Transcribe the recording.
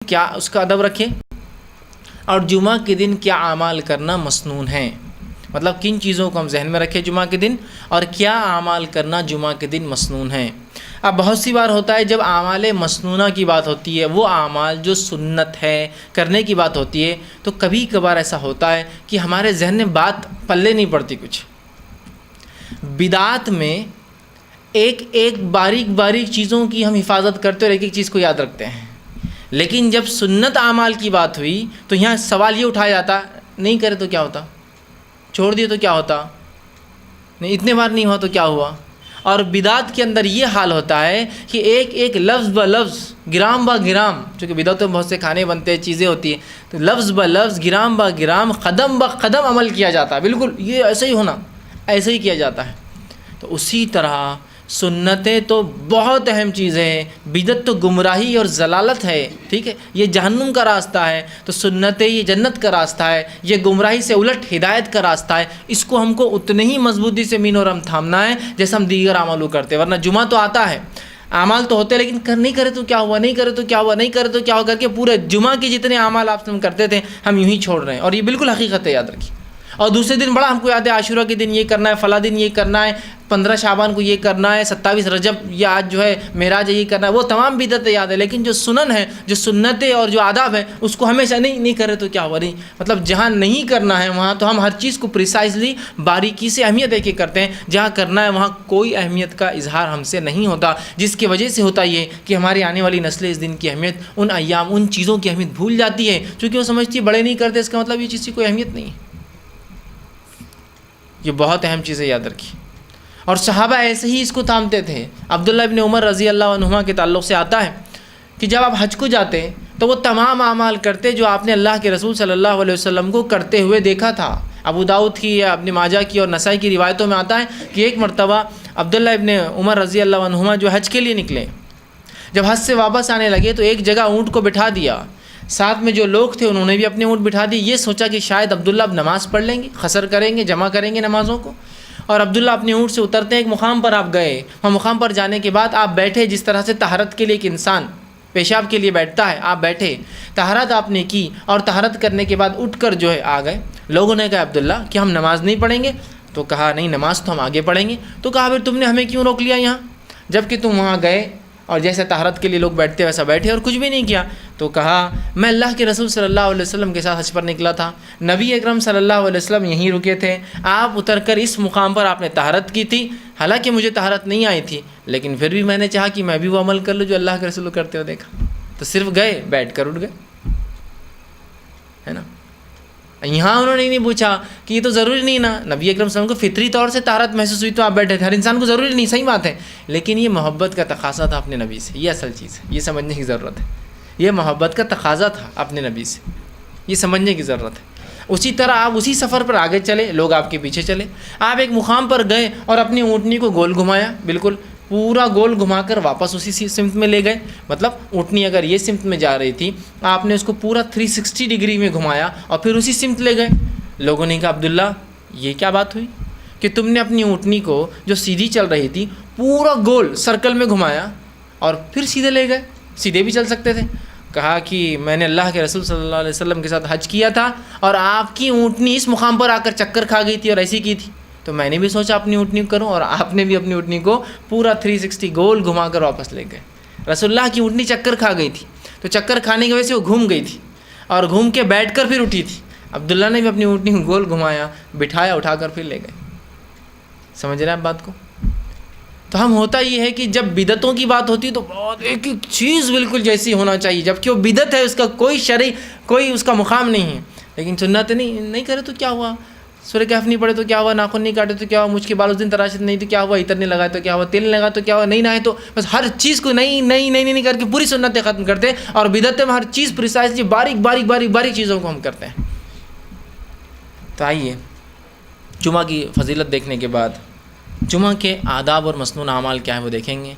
کیا اس کا ادب رکھیں، اور جمعہ کے دن کیا اعمال کرنا مسنون ہے، مطلب کن چیزوں کو ہم ذہن میں رکھیں جمعہ کے دن، اور کیا اعمال کرنا جمعہ کے دن مسنون ہے۔ اب بہت سی بار ہوتا ہے جب اعمال مسنونہ کی بات ہوتی ہے، وہ اعمال جو سنت ہے کرنے کی بات ہوتی ہے، تو کبھی کبھار ایسا ہوتا ہے کہ ہمارے ذہن میں بات پلے نہیں پڑتی کچھ۔ بدعات میں ایک ایک باریک باریک چیزوں کی ہم حفاظت کرتے اور ایک ایک چیز کو یاد رکھتے ہیں، لیکن جب سنت اعمال کی بات ہوئی تو یہاں سوال یہ اٹھایا جاتا، نہیں کرے تو کیا ہوتا، چھوڑ دیے تو کیا ہوتا، نہیں اتنے بار نہیں ہوا تو کیا ہوا۔ اور بدعت کے اندر یہ حال ہوتا ہے کہ ایک ایک لفظ ب لفظ، گرام با گرام، چونکہ بدعتوں میں بہت سے کھانے بنتے ہیں، چیزیں ہوتی ہیں، تو لفظ ب لفظ، گرام با گرام، قدم با قدم عمل کیا جاتا ہے، بالکل یہ ایسے ہی ہونا، ایسے ہی کیا جاتا ہے۔ تو اسی طرح سنتیں تو بہت اہم چیزیں ہیں، بدعت تو گمراہی اور ضلالت ہے، ٹھیک ہے، یہ جہنم کا راستہ ہے، تو سنتیں یہ جنت کا راستہ ہے، یہ گمراہی سے الٹ ہدایت کا راستہ ہے۔ اس کو ہم کو اتنے ہی مضبوطی سے مین اور ہم تھامنا ہے جیسے ہم دیگر اعمالوں کرتے ہیں، ورنہ جمعہ تو آتا ہے، اعمال تو ہوتے ہیں، لیکن نہیں کرے تو کیا ہوا، نہیں کرے تو کیا ہوا، نہیں کرے تو کیا ہوا کر کے پورے جمعہ کے جتنے اعمال آپ سے کرتے تھے ہم یوں ہی چھوڑ رہے ہیں، اور یہ بالکل حقیقت ہے، یاد رکھیے۔ اور دوسرے دن بڑا ہم کو یاد ہے، عاشورہ کے دن یہ کرنا ہے، فلاں دن یہ کرنا ہے، 15 شعبان کو یہ کرنا ہے، 27 رجب یا آج جو ہے معراج یہ کرنا ہے، وہ تمام بدعتیں یاد ہے، لیکن جو سنن ہے، جو سنتیں اور جو آداب ہیں، اس کو ہمیشہ نہیں کرے تو کیا ہوا، نہیں، مطلب جہاں نہیں کرنا ہے وہاں تو ہم ہر چیز کو پریسائزلی باریکی سے اہمیت دے کے کرتے ہیں، جہاں کرنا ہے وہاں کوئی اہمیت کا اظہار ہم سے نہیں ہوتا، جس کی وجہ سے ہوتا یہ کہ ہماری آنے والی نسلیں اس دن کی اہمیت، ان ایام، ان چیزوں کی اہمیت بھول جاتی ہے، چونکہ وہ سمجھتی ہے بڑے نہیں کرتے اس کا مطلب یہ چیز کی کوئی اہمیت نہیں ہے۔ یہ بہت اہم چیزیں یاد رکھی، اور صحابہ ایسے ہی اس کو تھامتے تھے۔ عبداللہ ابن عمر رضی اللہ عنہما کے تعلق سے آتا ہے کہ جب آپ حج کو جاتے تو وہ تمام اعمال کرتے جو آپ نے اللہ کے رسول صلی اللہ علیہ وسلم کو کرتے ہوئے دیکھا تھا۔ ابو داؤد کی یا ابن ماجہ کی اور نسائی کی روایتوں میں آتا ہے کہ ایک مرتبہ عبداللہ ابن عمر رضی اللہ عنہما جو حج کے لیے نکلے، جب حج سے واپس آنے لگے تو ایک جگہ اونٹ کو بٹھا دیا، ساتھ میں جو لوگ تھے انہوں نے بھی اپنے اونٹ بٹھا دی، یہ سوچا کہ شاید عبداللہ اب نماز پڑھ لیں گے، قصر کریں گے، جمع کریں گے نمازوں کو، اور عبداللہ اپنے اونٹ سے اترتے ہیں، ایک مقام پر آپ گئے، وہاں مقام پر جانے کے بعد آپ بیٹھے، جس طرح سے طہارت کے لیے ایک انسان پیشاب کے لیے بیٹھتا ہے، آپ بیٹھے، طہارت آپ نے کی، اور طہارت کرنے کے بعد اٹھ کر جو ہے آ گئے۔ لوگوں نے کہا عبداللہ کہ ہم نماز نہیں پڑھیں گے، تو کہا نہیں، نماز تو ہم آگے پڑھیں گے، تو کہا پھر تم نے ہمیں کیوں روک لیا یہاں، جب کہ تم وہاں گئے اور جیسے طہارت کے لیے لوگ بیٹھتے ویسا بیٹھے اور کچھ بھی نہیں کیا۔ تو کہا میں اللہ کے رسول صلی اللہ علیہ وسلم کے ساتھ حج پر نکلا تھا، نبی اکرم صلی اللہ علیہ وسلم یہیں رکے تھے، آپ اتر کر اس مقام پر آپ نے طہارت کی تھی، حالانکہ مجھے طہارت نہیں آئی تھی، لیکن پھر بھی میں نے چاہا کہ میں بھی وہ عمل کر لوں جو اللہ کے رسول کرتے ہو دیکھا، تو صرف گئے، بیٹھ کر اٹھ گئے، ہے نا۔ یہاں انہوں نے نہیں پوچھا کہ یہ تو ضروری نہیں نا، نبی اکرم صلی اللہ علیہ وسلم کو فطری طور سے طہارت محسوس ہوئی تو آپ بیٹھے تھے، ہر انسان کو ضروری نہیں، صحیح بات ہے، لیکن یہ محبت کا تقاضا تھا اپنے نبی سے، یہ اصل چیز ہے، یہ سمجھنے کی ضرورت ہے، یہ محبت کا تقاضا تھا اپنے نبی سے، یہ سمجھنے کی ضرورت ہے۔ اسی طرح آپ اسی سفر پر آگے چلے، لوگ آپ کے پیچھے چلے، آپ ایک مقام پر گئے اور اپنی اونٹنی کو گول گھمایا، بالکل پورا گول گھما کر واپس اسی سمت میں لے گئے، مطلب اونٹنی اگر یہ سمت میں جا رہی تھی، آپ نے اس کو پورا 360 ڈگری میں گھمایا اور پھر اسی سمت لے گئے۔ لوگوں نے کہا عبداللہ یہ کیا بات ہوئی کہ تم نے اپنی اونٹنی کو جو سیدھی چل رہی تھی پورا گول سرکل میں گھمایا اور پھر سیدھے لے گئے، سیدھے بھی چل سکتے تھے۔ کہا کہ میں نے اللہ کے رسول صلی اللہ علیہ وسلم کے ساتھ حج کیا تھا اور آپ کی اونٹنی اس مقام پر آ کر چکر کھا گئی تھی اور ایسی کی تھی، تو میں نے بھی سوچا اپنی اونٹنی کو کروں، اور آپ نے بھی اپنی اونٹنی کو پورا 360 گول گھما کر واپس لے گئے۔ رسول اللہ کی اونٹنی چکر کھا گئی تھی، تو چکر کھانے کی وجہ سے وہ گھوم گئی تھی اور گھوم کے بیٹھ کر پھر اٹھی تھی، عبداللہ نے بھی اپنی اونٹنی کو گول گھمایا، بٹھایا، اٹھا کر پھر لے گئے۔ سمجھ رہے ہیں آپ بات کو؟ تو ہم ہوتا یہ ہے کہ جب بدعتوں کی بات ہوتی ہے تو بہت ایک ایک چیز بالکل جیسی ہونا چاہیے، جبکہ وہ بدعت ہے، اس کا کوئی شرعی کوئی اس کا مقام نہیں ہے، لیکن سنت نہیں کرے تو کیا ہوا، سورہ کہف نہیں پڑھے تو کیا ہوا، ناخن نہیں کاٹے تو کیا ہوا، مجھ کے بال اس دن تراشے نہیں تو کیا ہوا، عطر نہیں لگائے تو کیا ہوا، تیل نہیں لگا تو کیا ہوا، نہیں نہائے تو، بس ہر چیز کو نہیں کر کے پوری سنتیں ختم کرتے، اور بدعت میں ہر چیز پریسائزلی باریک چیزوں کو ہم کرتے ہیں۔ تو آئیے جمعہ کی فضیلت دیکھنے کے بعد جمعہ کے آداب اور مسنون اعمال کیا ہیں وہ دیکھیں گے۔